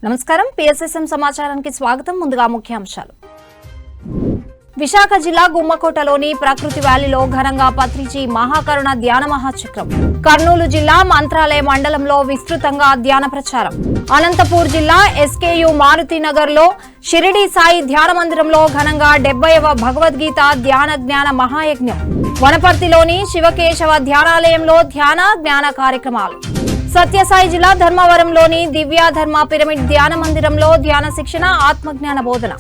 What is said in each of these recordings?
నమస్కారం పిఎస్ఎస్ఎం సమాచారానికి స్వాగతం. ముందుగా ముఖ్యాంశాలు. విశాఖ జిల్లా గుమ్మకోటలోని ప్రకృతి వ్యాలీలో ఘనంగా పత్రిజీ మహాకరుణ ధ్యాన మహాచక్రం. కర్నూలు జిల్లా మంత్రాలయ మండలంలో విస్తృతంగా ధ్యాన ప్రచారం. అనంతపూర్ జిల్లా ఎస్కేయు మారుతినగర్ లో షిరిడి సాయి ధ్యాన మందిరంలో ఘనంగా 70వ భగవద్గీత ధ్యాన జ్ఞాన మహాయజ్ఞం. వనపర్తిలోని శివకేశవ ధ్యానాలయంలో ధ్యాన జ్ఞాన కార్యక్రమాలు. సత్యసాయి జిల్లా ధర్మవరంలోని దివ్య ధర్మ పిరమిడ్ ధ్యాన మందిరంలో ధ్యాన శిక్షణ ఆత్మజ్ఞాన బోధన.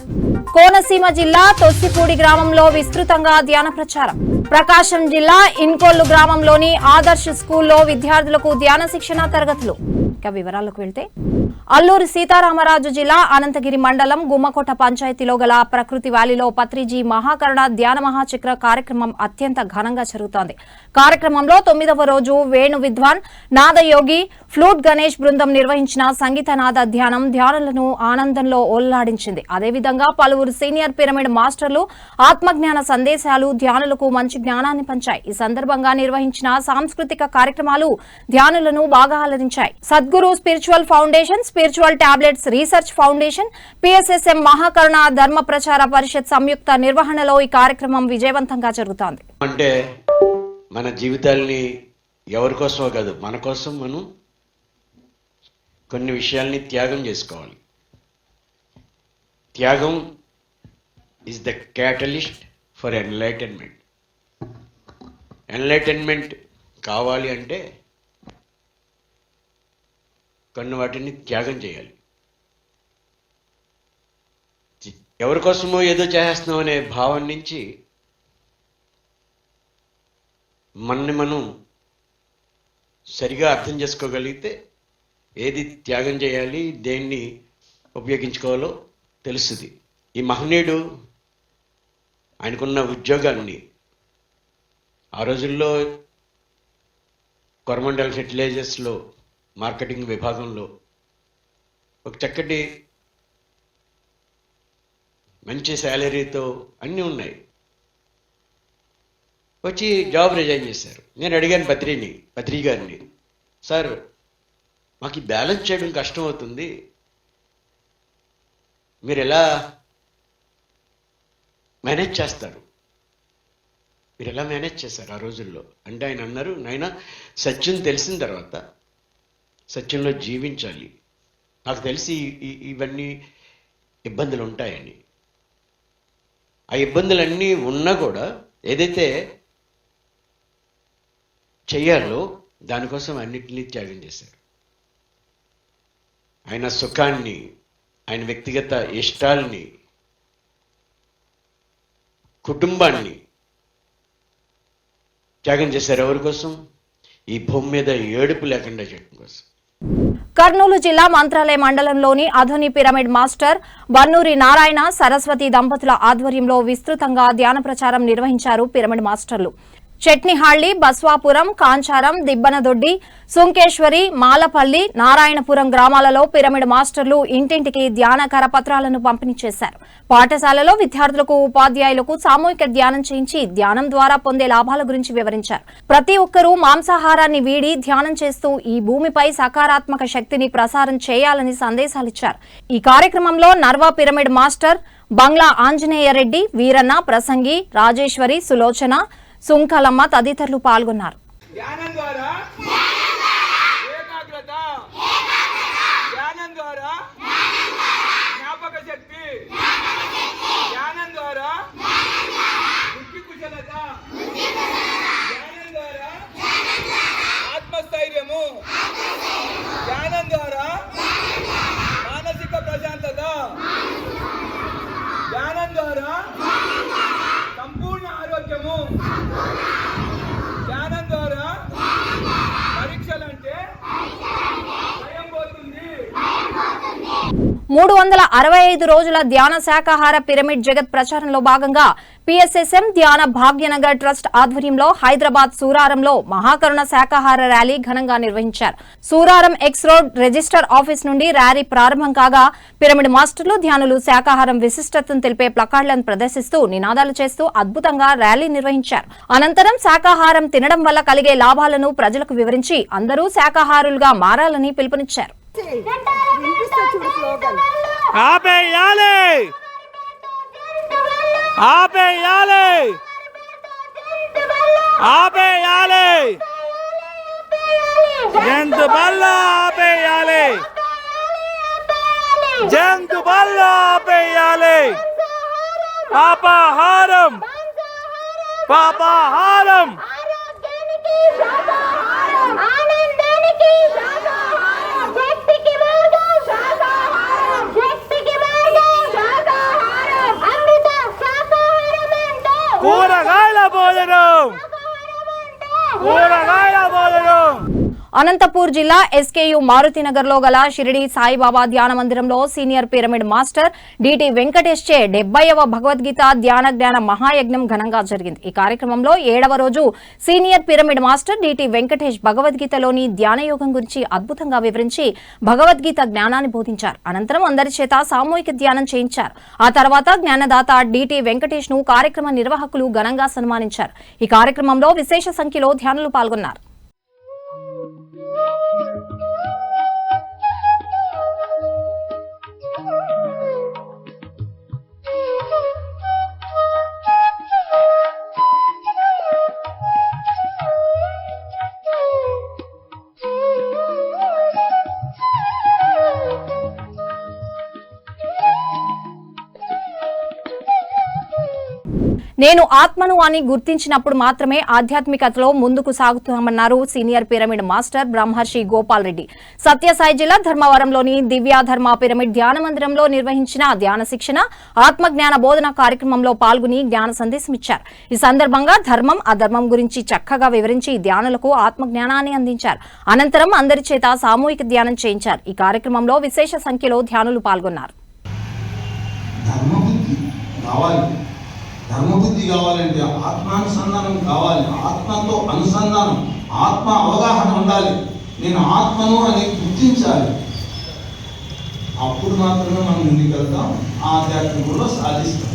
కోనసీమ జిల్లా తొస్సిపూడి గ్రామంలో విస్తృతంగా ధ్యాన ప్రచారం. ప్రకాశం జిల్లా ఇన్కొల్లు గ్రామంలోని ఆదర్శ్ స్కూల్లో విద్యార్థులకు ధ్యాన శిక్షణ తరగతులు. ఇక వివరాలకు వెళ్తే అల్లూరి సీతారామరాజు జిల్లా అనంతగిరి మండలం గుమ్మకోట పంచాయతీలో గల ప్రకృతి వ్యాలీలో పత్రిజీ మహాకరుణ ధ్యాన మహాచక్ర కార్యక్రమం అత్యంత ఘనంగా జరుగుతోంది. కార్యక్రమంలో 9వ రోజు వేణు విద్వాన్ నాదయోగి ఫ్లూట్ గణేష్ బృందం నిర్వహించిన సంగీత నాద ధ్యానం ధ్యానులను ఆనందంలో ఓల్లాడించింది. అదేవిధంగా పలువురు సీనియర్ పిరమిడ్ మాస్టర్లు ఆత్మజ్ఞాన సందేశాలు ధ్యానులకు మంచి జ్ఞానాన్ని పంచాయి. ఈ సందర్భంగా నిర్వహించిన సాంస్కృతిక కార్యక్రమాలు ధ్యానులను బాగా అలరించాయి. Sadguru spiritual foundation, spiritual tablets research foundation, PSSM Mahakaruna Dharma Prachara పరిషత్ సంయుక్త నిర్వహణలో ఈ కార్యక్రమం విజయవంతంగా జరుగుతోంది. అంటే మన జీవితాల్ని ఎవరి కోసమో కాదు, మన కోసం మనం కొన్ని విషయాల్ని త్యాగం చేసుకోవాలి. త్యాగం is the catalyst for enlightenment. Enlightenment కావాలి అంటే కొన్ని వాటిని త్యాగం చేయాలి. ఎవరి కోసమో ఏదో చేస్తున్నాం అనే భావం నుంచి మనని మనం సరిగా అర్థం చేసుకోగలిగితే ఏది త్యాగం చేయాలి, దేన్ని ఉపయోగించుకోవాలో తెలుస్తుంది. ఈ మహనీయుడు ఆయనకున్న ఉద్యోగాన్ని ఆ రోజుల్లో కొరమండల్ ఫెర్టిలైజర్స్లో మార్కెటింగ్ విభాగంలో ఒక చక్కటి మంచి శాలరీతో అన్నీ ఉన్నాయి. వచ్చి జాబ్ రిజైన్ చేశారు. నేను అడిగాను పత్రి గారిని, సార్ మాకు ఈ బ్యాలెన్స్ చేయడం కష్టం అవుతుంది, మీరు ఎలా మేనేజ్ చేస్తారు, మీరు ఎలా మేనేజ్ చేశారు ఆ రోజుల్లో అంటే ఆయన అన్నారు, నాయన సత్యం తెలిసిన తర్వాత సత్యంలో జీవించాలి. నాకు తెలిసి ఇవన్నీ ఇబ్బందులు ఉంటాయని. ఆ ఇబ్బందులన్నీ ఉన్నా కూడా ఏదైతే చెయ్యాలో దానికోసం అన్నిటినీ త్యాగం చేశారు. ఆయన సుఖాన్ని, ఆయన వ్యక్తిగత ఇష్టాల్ని, కుటుంబాన్ని త్యాగం చేశారు. ఎవరి కోసం? ఈ భూమి మీద ఏడుపు లేకుండా చేయడం కోసం. కర్నూలు జిల్లా మంత్రాలయ మండలంలోని అధోని పిరమిడ్ మాస్టర్ బన్నూరి నారాయణ సరస్వతి దంపతుల ఆధ్వర్యంలో విస్తృతంగా ధ్యాన ప్రచారం నిర్వహించారు. పిరమిడ్ మాస్టర్లు చెట్నిహాళ్లి, బస్వాపురం, కాంచారం, దిబ్బనదొడ్డి, సుంకేశ్వరి, మాలపల్లి, నారాయణపురం గ్రామాలలో పిరమిడ్ మాస్టర్లు ఇంటింటికి ధ్యాన కరపత్రాలను పంపిణీ చేశారు. పాఠశాలలో విద్యార్థులకు, ఉపాధ్యాయులకు సామూహిక ధ్యానం చేయించి ధ్యానం ద్వారా పొందే లాభాల గురించి వివరించారు. ప్రతి ఒక్కరూ మాంసాహారాన్ని వీడి ధ్యానం చేస్తూ ఈ భూమిపై సకారాత్మక శక్తిని ప్రసారం చేయాలని సందేశాలిచ్చారు. ఈ కార్యక్రమంలో నర్వా పిరమిడ్ మాస్టర్ బంగ్లా ఆంజనేయ రెడ్డి, వీరన్న, ప్రసంగి, రాజేశ్వరి, సులోచన, సుంకలమ్మ తదితరులు పాల్గొన్నారు. ధ్యానం ద్వారా ఏకాగ్రత, ధ్యానం ద్వారా జ్ఞాపక శక్తి, ధ్యానం ద్వారా బుద్ధి కుశలత, ధ్యానం ద్వారా ఆత్మస్థైర్యము, ధ్యానం ద్వారా మానసిక ప్రశాంతత, ధ్యానం ద్వారా సంపూర్ణ ఆరోగ్యము, ధ్యానం ద్వారా పరీక్షలంటే భయం పోతుంది. 365 రోజుల ధ్యాన శాకాహార పిరమిడ్ జగత్ ప్రచారంలో భాగంగా పిఎస్ఎస్ఎం ధ్యాన భాగ్యనగర్ ట్రస్ట్ ఆధ్వర్యంలో హైదరాబాద్ సూరారంలో మహాకరుణ శాకాహార ర్యాలీ ఘనంగా నిర్వహించారు. Suraram X road register office నుండి ర్యాలీ ప్రారంభం కాగా పిరమిడ్ మాస్టర్లు, ధ్యానులు శాకాహారం విశిష్టతను తెలిపే ప్లకార్డులను ప్రదర్శిస్తూ నినాదాలు చేస్తూ అద్భుతంగా ర్యాలీ నిర్వహించారు. అనంతరం శాకాహారం తినడం వల్ల కలిగే లాభాలను ప్రజలకు వివరించి అందరూ శాకాహారులుగా మారాలని పిలుపునిచ్చారు. ఆపేయాలి ఆపేయాలి ఆపేయాలి జంతు బల్ల ఆపేయాలి జంతు బల్ల ఆపేయాలి పాపాహారం పాపాహారం కూరగాయల భోజనం కూరగాయల భోజనం. అనంతపూర్ జిల్లా ఎస్కేయు మారుతినగర్లో గల షిరిడి సాయిబాబా ధ్యాన మందిరంలో senior pyramid master DT Venkatesh చే 70వ భగవద్గీత జ్ఞాన మహాయజ్ఞం ఘనంగా జరిగింది. ఈ కార్యక్రమంలో 7వ రోజు senior pyramid master DT Venkatesh భగవద్గీతలోని ధ్యానయోగం గురించి అద్భుతంగా వివరించి భగవద్గీత జ్ఞానాన్ని బోధించారు. అనంతరం అందరి చేత సామూహిక ధ్యానం చేయించారు. ఆ తర్వాత జ్ఞానదాత డిటి వెంకటేష్ ను కార్యక్రమ నిర్వాహకులు ఘనంగా సన్మానించారు. ఈ కార్యక్రమంలో విశేష సంఖ్యలో ధ్యానులు పాల్గొన్నారు. నేను ఆత్మను అని గుర్తించినప్పుడు మాత్రమే ఆధ్యాత్మికతలో ముందుకు సాగుతామన్నారు సీనియర్ పిరమిడ్ మాస్టర్ బ్రహ్మర్షి గోపాల్ రెడ్డి. సత్యసాయి జిల్లా ధర్మవరంలోని దివ్యాధర్మ పిరమిడ్ ధ్యాన మందిరంలో నిర్వహించిన ధ్యాన శిక్షణ ఆత్మజ్ఞాన బోధన కార్యక్రమంలో పాల్గొని జ్ఞాన సందేశమిచ్చారు. ఈ సందర్భంగా ధర్మం అధర్మం గురించి చక్కగా వివరించి ధ్యానులకు ఆత్మజ్ఞానాన్ని అందించారు. అనంతరం అందరి చేత సామూహిక ధ్యానం చేయించారు. ఈ కార్యక్రమంలో విశేష సంఖ్యలో ధ్యానులు పాల్గొన్నారు. ధర్మబుద్ధి కావాలంటే ఆత్మానుసంధానం కావాలి. ఆత్మతో అనుసంధానం, ఆత్మ అవగాహన ఉండాలి. నేను ఆత్మను అని గుర్తించాలి. అప్పుడు మాత్రమే మనం ముందుకెళ్తాం, ఆధ్యాత్మికంలో సాధిస్తాం.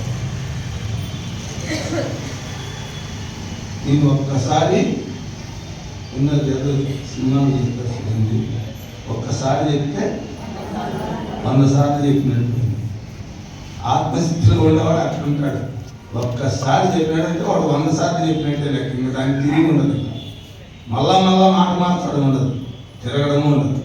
నేను ఒక్కసారి సినిమాలు చెప్పేస్తుంది, ఒక్కసారి చెప్తే 100 సార్లు చెప్పినట్టు. ఆత్మస్థితిలో ఉండేవాడు అట్లా ఉంటాడు. ఒక్కసారి చెప్పినాడంటే వాడు 100 సార్లు చెప్పినట్టే లెక్క. ఇంకా దానికి తిరిగి ఉండదు. మళ్ళా మాట మాట్లాడడం ఉండదు, తిరగడము ఉండదు.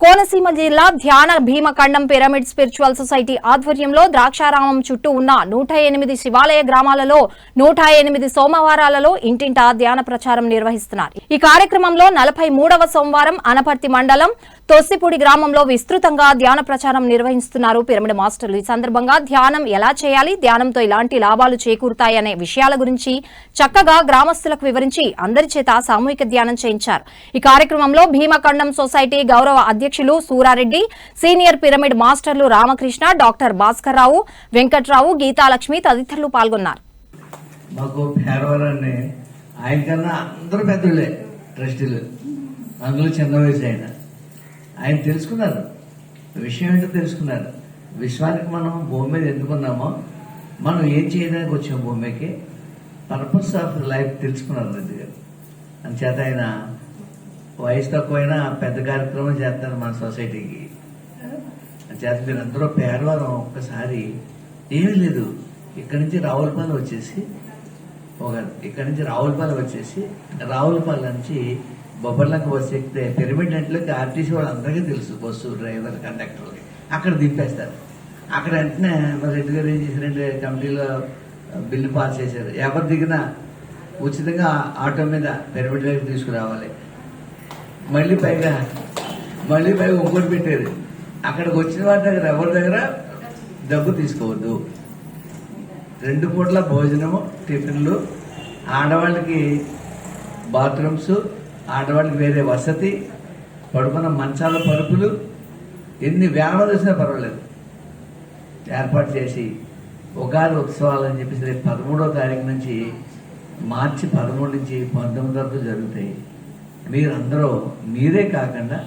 కోనసీమ జిల్లా ధ్యాన భీమఖండం పిరమిడ్ స్పిరిచువల్ సొసైటీ ఆధ్వర్యంలో ద్రాక్షారామం చుట్టూ ఉన్న 108 శివాలయ గ్రామాలలో 108 సోమవారాలలో ఇంటింటా ధ్యాన ప్రచారం నిర్వహిస్తున్నారు. ఈ కార్యక్రమంలో 43వ సోమవారం అనపర్తి మండలం తొస్సిపూడి గ్రామంలో విస్తృతంగా ధ్యాన ప్రచారం నిర్వహిస్తున్నారు పిరమిడ్ మాస్టర్లు. ఈ సందర్భంగా ధ్యానం ఎలా చేయాలి, ధ్యానంతో ఎలాంటి లాభాలు చేకూరుతాయనే విషయాల గురించి చక్కగా గ్రామస్తులకు వివరించి అందరి చేత సామూహిక ధ్యానం చేయించారు. ఈ కార్యక్రమంలో భీమఖండం సొసైటీ గౌరవ అధ్యక్షులు సూరారెడ్డి, సీనియర్ పిరమిడ్ మాస్టర్లు రామకృష్ణ, డాక్టర్ భాస్కర్ రావు, వెంకట్రావు, గీతాలక్ష్మి తదితరులు పాల్గొన్నారు. మాకు పేరవరాన్ని ఆయన కన్నా అందరూ పెద్దలే ట్రస్టీలు, అందులో చిన్న వయసు ఆయన తెలుసుకున్నారు. విషయం ఏంటో తెలుసుకున్నారు. విశ్వానికి మనం భూమి మీద ఎందుకున్నామో, మనం ఏం చేయడానికి వచ్చాం భూమికి, పర్పస్ ఆఫ్ లైఫ్ తెలుసుకున్నారు రెడ్డి గారు. అందుచేత ఆయన వయసు తక్కువైనా పెద్ద కార్యక్రమం చేస్తారు మన సొసైటీకి. అందుచేత మీరు అందరూ పేరవారం ఒక్కసారి ఏమీ లేదు, ఇక్కడి నుంచి రావులపాలెం వచ్చేసి రావులపాలెం నుంచి బొబ్బర్లంక బస్సు ఎక్కితే పిరమిడ్ నెట్లోకి ఆర్టీసీ వాళ్ళు అందరికీ తెలుసు, బస్సు డ్రైవర్ కండక్టర్లకి. అక్కడ దింపేస్తారు. అక్కడ వెంటనే మరి రెడ్డి గారు ఏం చేశారంటే కమిటీలో బిల్లు పాస్ చేశారు. ఎవరు దిగినా ఉచితంగా ఆటో మీద పిరమిడ్ దగ్గర తీసుకురావాలి. మళ్ళీ పైగా ఇంకోటి పెట్టారు, అక్కడికి వచ్చిన వారి దగ్గర ఎవరి దగ్గర డబ్బు తీసుకోవద్దు. 2 పూట్ల భోజనము, టిఫిన్లు, ఆడవాళ్ళకి బాత్రూమ్స్, ఆడవాళ్ళకి వేరే వసతి, పడుకున్న మంచాల పరుపులు, ఎన్ని వేల వచ్చినా పర్వాలేదు ఏర్పాటు చేసి ఉగాది ఉత్సవాలు అని చెప్పేసి 13వ తారీఖు నుంచి మార్చి 13 నుంచి 19 వరకు జరుగుతాయి. మీరందరూ మీరే కాకుండా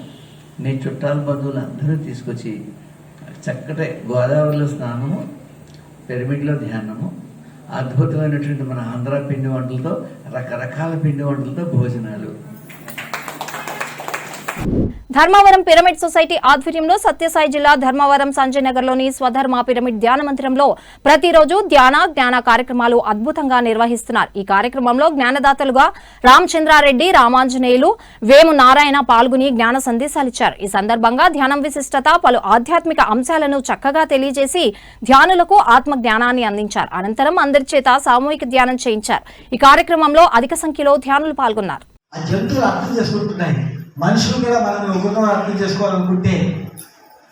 మీ చుట్టాల బంధువులు అందరూ తీసుకొచ్చి చక్కటి గోదావరిలో స్నానము, పిరమిడ్లో ధ్యానము, అద్భుతమైనటువంటి మన ఆంధ్ర పిండి వంటలతో, రకరకాల పిండి వంటలతో భోజనాలు. ధర్మవరం పిరమిడ్ సొసైటీ ఆధ్వర్యంలో సత్యసాయి జిల్లా ధర్మవరం సంజయ్ నగర్లోని స్వధర్మ పిరమిడ్ ధ్యాన మందిరంలో ప్రతిరోజు జ్ఞాన కార్యక్రమాలు అద్భుతంగా నిర్వహిస్తున్నారు. ఈ కార్యక్రమంలో జ్ఞానదాతలుగా రామచంద్రారెడ్డి, రామాంజనేయులు, వేము నారాయణ పాల్గొని జ్ఞాన సందేశాలిచ్చారు. ఈ సందర్భంగా ధ్యానం విశిష్టత, పలు ఆధ్యాత్మిక అంశాలను చక్కగా తెలియజేసి ధ్యానులకు ఆత్మ జ్ఞానాన్ని అందించారు. అనంతరం అందరి చేత సామూహిక ధ్యానం చేయించారు. ఈ కార్యక్రమంలో అధిక సంఖ్యలో ధ్యానులు పాల్గొన్నారు. మనుషులు కూడా మనం ఒక్కొక్క అర్థం చేసుకోవాలనుకుంటే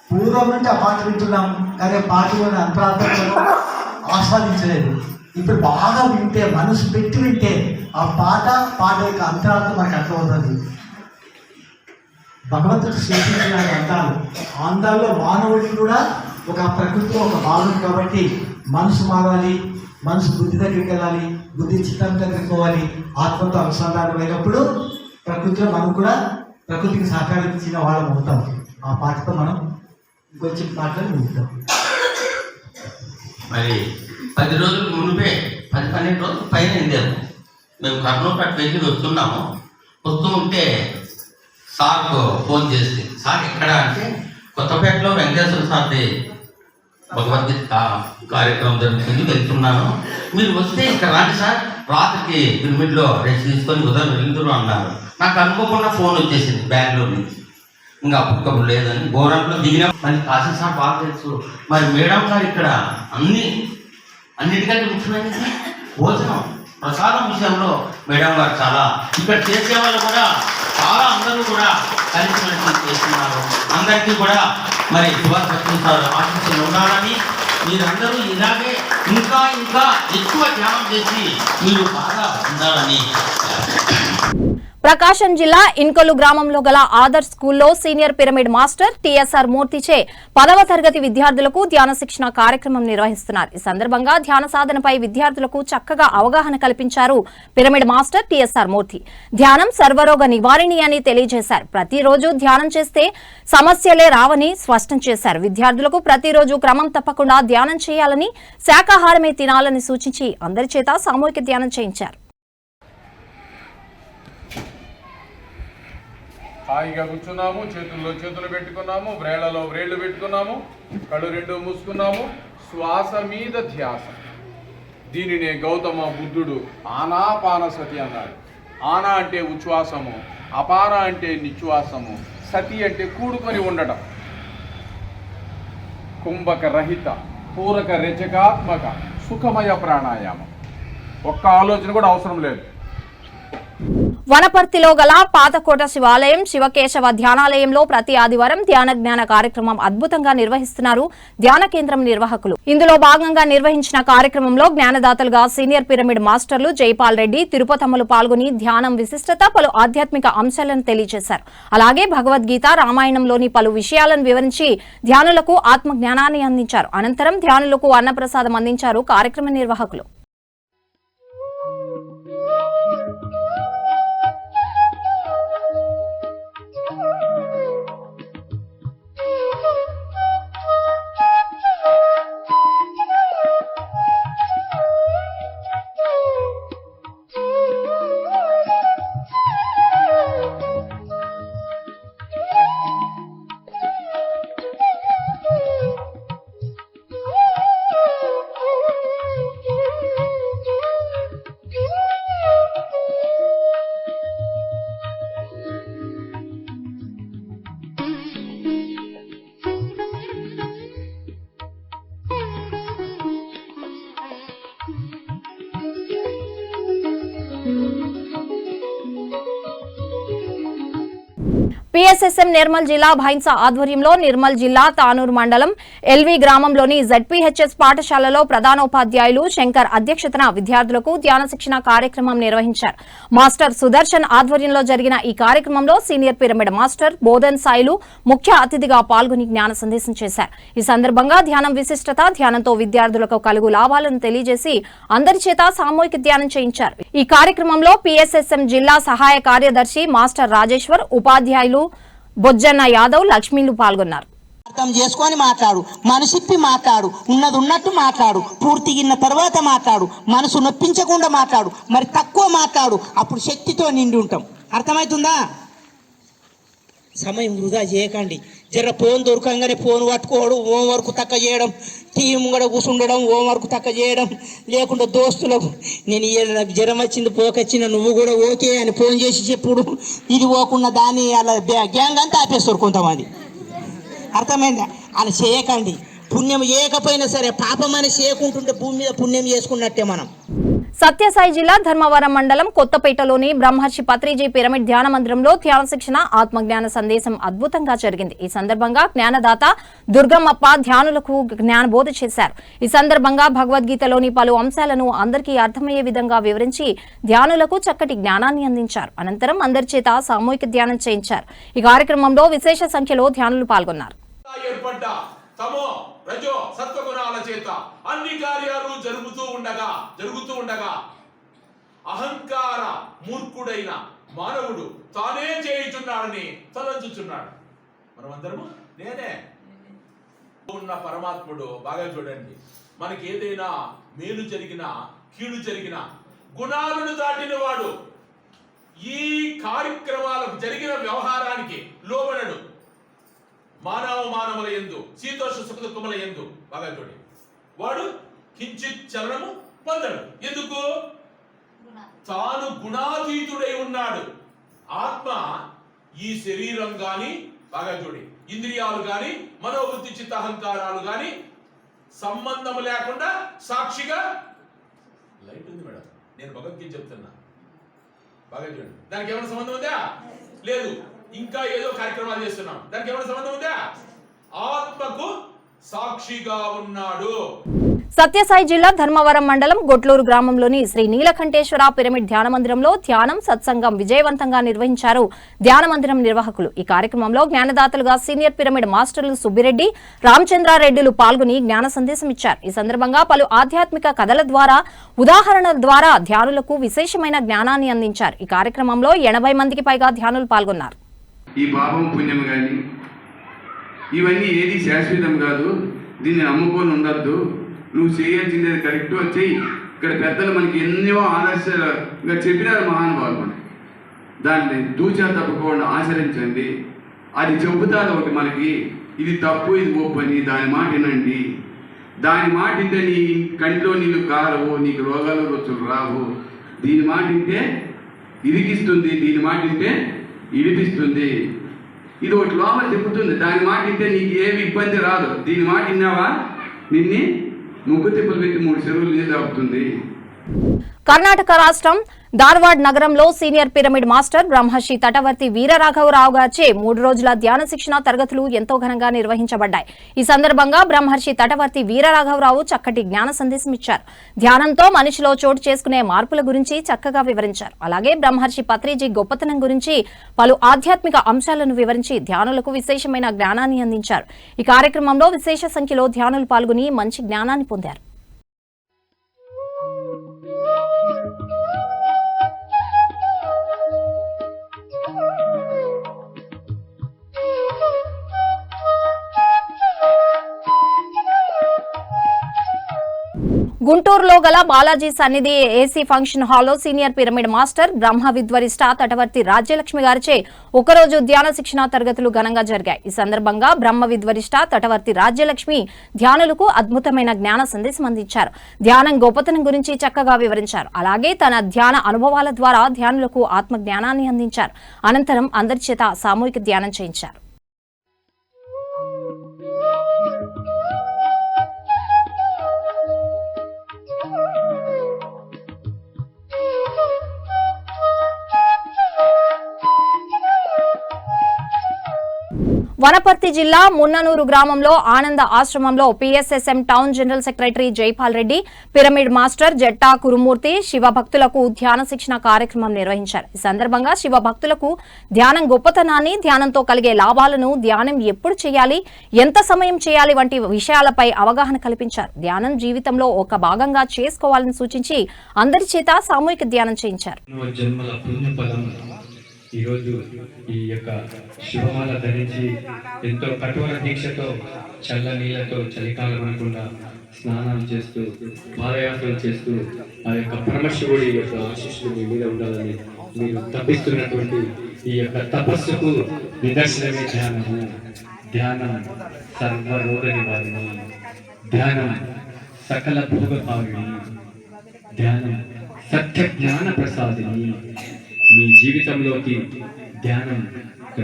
పూర్వం నుండి ఆ పాట వింటున్నాం, కానీ పాటలోని అంతరార్థంలో ఆస్వాదించలేదు. ఇప్పుడు బాగా వింటే, మనసు పెట్టి వింటే ఆ పాట యొక్క అంతరార్థం మనకు అర్థమవుతుంది. భగవంతుడు సృష్టించిన అందాల్లో మానవుడికి కూడా ఒక ప్రకృతిలో ఒక భాగం కాబట్టి మనసు మారాలి, మనసు బుద్ధి దగ్గరికి వెళ్ళాలి, బుద్ధి చిత్తం దగ్గరికి పోవాలి. ఆత్మతో అనుసంధానం అయినప్పుడు ప్రకృతిలో మనం కూడా ప్రకృతికి సహకరించిన వాళ్ళం అవుతాం. ఆ పాటతో మనం ఇంకొంచెం పాటలు వింటాం. మరి 10 రోజుల మునిపే 10-12 రోజులు పైన వెళ్ళాము. మేము కర్నూలుపేట వెళ్ళి వస్తూ ఉంటే సార్కు ఫోన్ చేసి, సార్ ఎక్కడ అంటే కొత్తపేటలో వెంకటేశ్వర సార్ది భగవద్గీత కార్యక్రమం జరుగుతుంది, వెళ్తున్నాను, మీరు వస్తే ఇక్కడ రాండి సార్, రాత్రికి పిరమిడ్లో రెస్ట్ తీసుకొని ఉదయం వెళ్తురు అన్నారు. నాకు అనుకోకుండా ఫోన్ వచ్చేసింది బెంగళూరు నుంచి. ఇంకా అప్పటికప్పుడు లేదని గోరంలో దిగినా మరి కాశీ సార్ బాగా తెలుసు. మరి మేడం గారు ఇక్కడ అన్నిటికంటే ముఖ్యమైనది భోజనం, ప్రసాదం విషయంలో మేడం గారు చాలా, ఇక్కడ చేసే వాళ్ళు కూడా చాలా, అందరూ కూడా కలిసి చేస్తున్నారు. అందరికీ కూడా మరి సుభాష్ సత్యం సార్ ఆశీస్సులు ఉండాలని, మీరందరూ ఇలాగే ఇంకా ఎక్కువ ధ్యానం చేసి మీరు బాగా ఉండాలని. ప్రకాశం జిల్లా ఇన్కొల్లు గ్రామంలో గల ఆదర్శ్ స్కూల్లో సీనియర్ పిరమిడ్ మాస్టర్ టిఎస్ఆర్ మూర్తిచే 10వ తరగతి విద్యార్థులకు ధ్యాన శిక్షణ కార్యక్రమం నిర్వహిస్తున్నారు. ఈ సందర్భంగా ధ్యాన సాధనపై విద్యార్థులకు చక్కగా అవగాహన కల్పించారు పిరమిడ్ మాస్టర్ టిఎస్ఆర్ మూర్తి. ధ్యానం సర్వరోగ నివారిణి అని తెలియజేశారు. ప్రతిరోజు ధ్యానం చేస్తే సమస్యలే రావని స్పష్టం చేశారు. విద్యార్థులకు ప్రతిరోజు క్రమం తప్పకుండా ధ్యానం చేయాలని, శాకాహారమే తినాలని సూచించి అందరి చేత సామూహిక ధ్యానం చేయించారు. హాయిగా కూర్చున్నాము, చేతుల్లో చేతులు పెట్టుకున్నాము, వ్రేళ్లలో వ్రేళ్లు పెట్టుకున్నాము, కళ్ళు 2 మూసుకున్నాము. శ్వాస మీద ధ్యాస. దీనినే గౌతమ బుద్ధుడు ఆనాపానసతి అన్నాడు. ఆనా అంటే ఉచ్ఛ్వాసము, అపాన అంటే నిశ్వాసము, సతి అంటే కూడుకొని ఉండటం. కుంభక రహిత, పూరక రచకాత్మక, సుఖమయ ప్రాణాయామం. ఒక్క ఆలోచన కూడా అవసరం లేదు. వనపర్తిలో గల పాతకోట శివాలయం శివకేశవ ధ్యానాలయంలో ప్రతి ఆదివారం ధ్యాన జ్ఞాన కార్యక్రమం అద్భుతంగా నిర్వహిస్తున్నారు ధ్యాన కేంద్రం నిర్వాహకులు. ఇందులో భాగంగా నిర్వహించిన కార్యక్రమంలో జ్ఞానదాతలుగా సీనియర్ పిరమిడ్ మాస్టర్లు జైపాల్ రెడ్డి, తిరుపతమ్మలు పాల్గొని ధ్యానం విశిష్టత, పలు ఆధ్యాత్మిక అంశాలను తెలియజేశారు. అలాగే భగవద్గీత, రామాయణంలోని పలు విషయాలను వివరించి ధ్యానులకు ఆత్మ జ్ఞానాన్ని అందించారు. అనంతరం ధ్యానులకు అన్నప్రసాదం అందించారు కార్యక్రమ నిర్వాహకులు. పిఎస్ఎస్ఎం నిర్మల్ జిల్లా భైన్సా ఆధ్వర్యంలో నిర్మల్ జిల్లా తానూరు మండలం ఎల్వి గ్రామంలోని జెడ్పీహెచ్ఎస్ పాఠశాలలో ప్రధానోపాధ్యాయులు శంకర్ అధ్యక్షతన విద్యార్థులకు ధ్యాన శిక్షణ కార్యక్రమం నిర్వహించారు. మాస్టర్ సుదర్శన్ ఆధ్వర్యంలో జరిగిన ఈ కార్యక్రమంలో senior pyramid master Bodhan Sailu ముఖ్య అతిథిగా పాల్గొని జ్ఞాన సందేశం చేశారు. ఈ సందర్భంగా ధ్యానం విశిష్టత, ధ్యానంతో విద్యార్థులకు కలుగు లాభాలను తెలియజేసి అందరి చేత సామూహిక ధ్యానం చేయించారు. ఈ కార్యక్రమంలో పిఎస్ఎస్ఎం జిల్లా సహాయ కార్యదర్శి మాస్టర్ రాజేశ్వర్, ఉపాధ్యాయులు బొజ్జన్న యాదవ్, లక్ష్మీలు పాల్గొన్నారు. అర్థం చేసుకొని మాట్లాడు, మనసిప్పి మాట్లాడు, ఉన్నది ఉన్నట్టు మాట్లాడు, పూర్తిగిన్న తర్వాత మాట్లాడు, మనసు నొప్పించకుండా మాట్లాడు, మరి తక్కువ మాట్లాడు, అప్పుడు శక్తితో నిండి ఉంటాం. అర్థమవుతుందా? సమయం వృధా చేయకండి. జర ఫోన్ దొరకంగానే ఫోన్ పట్టుకోవడం, హోంవర్క్ తక్క చేయడం, టీవీ ముంగడ కూర్చుండడం, హోంవర్క్ తక్క చేయడం, లేకుండా దోస్తులకు నేను నాకు జ్వరం వచ్చింది పోకొచ్చిన నువ్వు కూడా ఓకే అని ఫోన్ చేసి చెప్పుడు. ఇది పోకుండా దాన్ని అలా గ్యాంగ్ అంతా ఆపేస్తారు కొంతమంది. అర్థమైందా? అలా చేయకండి. పుణ్యం ఏకపోయినా సరే పాపం అని చేయకుంటుంటే భూమి మీద పుణ్యం చేసుకున్నట్టే మనం. సత్యసాయి జిల్లా ధర్మవరం మండలం కొత్తపేటలోని బ్రహ్మర్షి పత్రిజీ పిరమిడ్ ధ్యాన మందిరంలో ధ్యాన శిక్షణ ఆత్మజ్ఞాన సందేశం అద్భుతంగా జరిగింది. ఈ సందర్భంగా జ్ఞానదాత దుర్గమ్మప్ప ధ్యానులకు జ్ఞానబోధ చేశారు. ఈ సందర్భంగా భగవద్గీతలోని పలు అంశాలను అందరికీ అర్థమయ్యే విధంగా వివరించి ధ్యానులకు చక్కటి జ్ఞానాన్ని అందించారు. అనంతరం అందరి చేత సామూహిక ధ్యానం చేయించారు. ఈ కార్యక్రమంలో విశేష సంఖ్యలో ధ్యానులు పాల్గొన్నారు. తమో రజో సత్వగుణాల చేత అన్ని కార్యాలు జరుగుతూ ఉండగా అహంకార మూర్ఖుడైన మానవుడు తానే చేయుచున్నాడని తలంచుచున్నాడు. మనమందరము నేనే ఉన్న పరమాత్ముడు బాగా చూడండి. మనకి ఏదైనా మేలు జరిగినా కీడు జరిగినా గుణాలను దాటిన వాడు ఈ కార్యక్రమాలకు జరిగిన వ్యవహారానికి లోబడడు. మానవుల యందు శీతోష్ణ సుఖ దుఃఖముల యందు బాగా చూడండి, వాడు కించిత్ చలనము పొందడు. ఎందుకు? తాను గుణాతీతుడై ఉన్నాడు. ఆత్మ ఈ శరీరం గాని బాగా చూడి, ఇంద్రియాలు గాని, మనోబుద్ధి చిత్త అహంకారాలు గాని సంబంధం లేకుండా సాక్షిగా లైట్ ఉంది మేడం, నేను భగవద్గీత చెప్తున్నా బాగా చూడండి. దానికి ఏమైనా సంబంధం ఉందా? లేదు. ఇంకా ఏదో కార్యక్రమాలు చేస్తున్నాం, దానికి ఏమైనా సంబంధం ఉందా? ఆత్మకు సాక్షిగా ఉన్నాడు. సత్యసాయి జిల్లా ధర్మవరం మండలం గొట్లూరు గ్రామంలోని శ్రీ నీలకంఠేశ్వర పిరమిడ్ ధ్యాన మందిరంలో ధ్యానం సత్సంగం విజయవంతంగా నిర్వహించారు ధ్యాన మందిరం నిర్వాహకులు. ఈ కార్యక్రమంలో జ్ఞానదాతలుగా సీనియర్ పిరమిడ్ మాస్టర్లు సుబ్బిరెడ్డి, రామచంద్రారెడ్డిలు పాల్గొని జ్ఞాన సందేశం ఇచ్చారు. ఈ సందర్భంగా పలు ఆధ్యాత్మిక కథల ద్వారా, ఉదాహరణల ద్వారా ధ్యానులకు విశేషమైన జ్ఞానాన్ని అందించారు. ఈ కార్యక్రమంలో 80 మందికి పైగా ధ్యానులు పాల్గొన్నారు. ఈ పాపం పుణ్యం కానీ ఇవన్నీ ఏది శాశ్వతం కాదు, దీన్ని నమ్ముకొని ఉండద్దు, నువ్వు చేయాల్సింది కరెక్ట్ చెయ్యి. ఇక్కడ పెద్దలు మనకి ఎన్నో ఆదర్శంగా చెప్పినారు మహానుభావులు. మనకి దాన్ని దూచా తప్పకుండా ఆచరించండి. అది చెబుతారు ఒకటి మనకి, ఇది తప్పు ఇది ఒప్పు అని. దాని మాట వినండి. దాని మాట వింటే నీ కంటిలో నీళ్ళు కారవు, నీకు రోగాలు రొచ్చులు రావు. దీని మాట వింటే ఇరికిస్తుంది, దీని మాట వింటే ఇడిపిస్తుంది. ఇది ఒకటి లోపల చెప్పుతుంది. దాని మాట వింటే నీకు ఏమి ఇబ్బంది రాదు. దీని మాట విన్నావా నిన్ను ముగ్గు తిప్పులు పెట్టి 3 చెరువులు నీళ్ళు అవుతుంది. కర్ణాటక రాష్ట్రం ధార్వాడ్ నగరంలో సీనియర్ పిరమిడ్ మాస్టర్ బ్రహ్మర్షి తటవర్తి వీరరాఘవరావు గారిచే 3 రోజుల ధ్యాన శిక్షణ తరగతులు ఎంతో ఘనంగా నిర్వహించబడ్డాయి. ఈ సందర్భంగా బ్రహ్మర్షి తటవర్తి వీరరాఘవరావు చక్కటి జ్ఞాన సందేశం ఇచ్చారు. ధ్యానంతో మనిషిలో చోటు చేసుకునే మార్పుల గురించి చక్కగా వివరించారు. అలాగే బ్రహ్మర్షి పత్రిజీ గొప్పతనం గురించి పలు ఆధ్యాత్మిక అంశాలను వివరించి ధ్యానులకు విశేషమైన జ్ఞానాన్ని అందించారు. ఈ కార్యక్రమంలో విశేష సంఖ్యలో ధ్యానులు పాల్గొని మంచి జ్ఞానాన్ని పొందారు. గుంటూరులో గల బాలాజీ సన్నిధి ఏసీ ఫంక్షన్ హాల్లో సీనియర్ పిరమిడ్ మాస్టర్ బ్రహ్మ విద్వరిష్ట తటవర్తి రాజ్యలక్ష్మి గారిచే ఒకరోజు ధ్యాన శిక్షణ తరగతులు ఘనంగా జరిగాయి. ఈ సందర్భంగా బ్రహ్మ విద్వరిష్ట తటవర్తి రాజ్యలక్ష్మి ధ్యానులకు అద్భుతమైన జ్ఞాన సందేశం అందించారు. ధ్యానం గొప్పతనం గురించి చక్కగా వివరించారు. అలాగే తన ధ్యాన అనుభవాల ద్వారా ధ్యానులకు ఆత్మ జ్ఞానాన్ని అందించారు. అనంతరం అందరి చేత సామూహిక ధ్యానం చేయించారు. వనపర్తి జిల్లా మున్ననూరు గ్రామంలో ఆనంద ఆశ్రమంలో PSSM town general secretary Jaipal Reddy, pyramid master Jatta Kurumurthy శివభక్తులకు ధ్యాన శిక్షణ కార్యక్రమం నిర్వహించారు. ఈ సందర్భంగా శివభక్తులకు ధ్యానం గొప్పతనాన్ని, ధ్యానంతో కలిగే లాభాలను, ధ్యానం ఎప్పుడు చేయాలి, ఎంత సమయం చేయాలి వంటి విషయాలపై అవగాహన కల్పించారు. ధ్యానం జీవితంలో ఒక భాగంగా చేసుకోవాలని సూచించి అందరి చేత సామూహిక ధ్యానం చేయించారు. ఈరోజు ఈ యొక్క శుభమాల ధరించి ఎంతో కఠోర దీక్షతో చల్ల నీళ్లతో చలికాలం అనకుండా స్నానాలు చేస్తూ పాదయాత్రలు చేస్తూ ఆ యొక్క పరమశివుడి యొక్క ఆశీస్సులు మీ మీద ఉండాలని మీరు తప్పిస్తున్నటువంటి ఈ యొక్క తపస్సుకు నిదర్శనమే ధ్యానము. ధ్యానం సర్వరోగ నివారణి, ధ్యానం సకల భోగభావిని, ధ్యానం సత్య జ్ఞాన ప్రసాదిని. మీ జీవితంలోకి ధ్యానం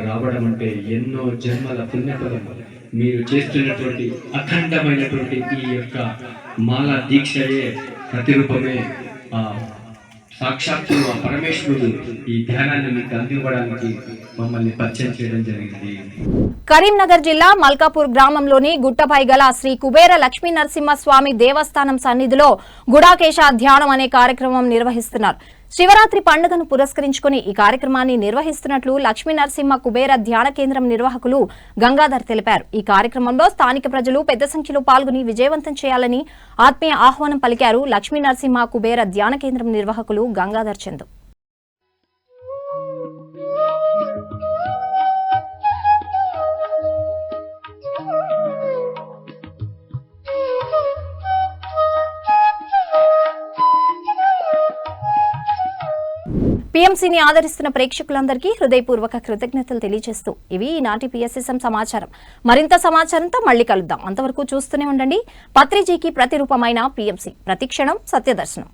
రావడం అంటే ఎన్నో జన్మల పుణ్యఫలం. మీరు చేస్తున్నటువంటి అఖండమైనటువంటి ఈ యొక్క మాలా దీక్షయే ప్రతిరూపమే సాక్షాత్తు ఆ పరమేశ్వరుడు ఈ ధ్యానాన్ని మీకు అందివ్వడానికి మమ్మల్ని పరిచయం చేయడం జరిగింది. కరీంనగర్ జిల్లా మల్కాపూర్ గ్రామంలోని గుట్టపై గల శ్రీ కుబేర లక్ష్మీ నరసింహస్వామి దేవస్థానం సన్నిధిలో గుడాకేశ ధ్యానం అనే కార్యక్రమం నిర్వహిస్తున్నారు. శివరాత్రి పండుగను పురస్కరించుకుని ఈ కార్యక్రమాన్ని నిర్వహిస్తున్నట్లు లక్ష్మీ నరసింహ కుబేర ధ్యాన కేంద్రం నిర్వాహకులు గంగాధర్ తెలిపారు. ఈ కార్యక్రమంలో స్థానిక ప్రజలు పెద్ద సంఖ్యలో పాల్గొని విజయవంతం చేయాలని ఆత్మీయ ఆహ్వానం పలికారు లక్ష్మీ నరసింహ కుబేర ధ్యాన కేంద్రం నిర్వాహకులు గంగాధర్ చందు. పీఎంసీని ఆదరిస్తున్న ప్రేక్షకులందరికీ హృదయపూర్వక కృతజ్ఞతలు తెలియజేస్తూ ఇవి ఈనాటి PSSM సమాచారం. మరింత సమాచారంతో మళ్ళీ కలుద్దాం. అంతవరకు చూస్తూనే ఉండండి పత్రిజీకి ప్రతిరూపమైన PMC. ప్రతిక్షణం సత్యదర్శనం.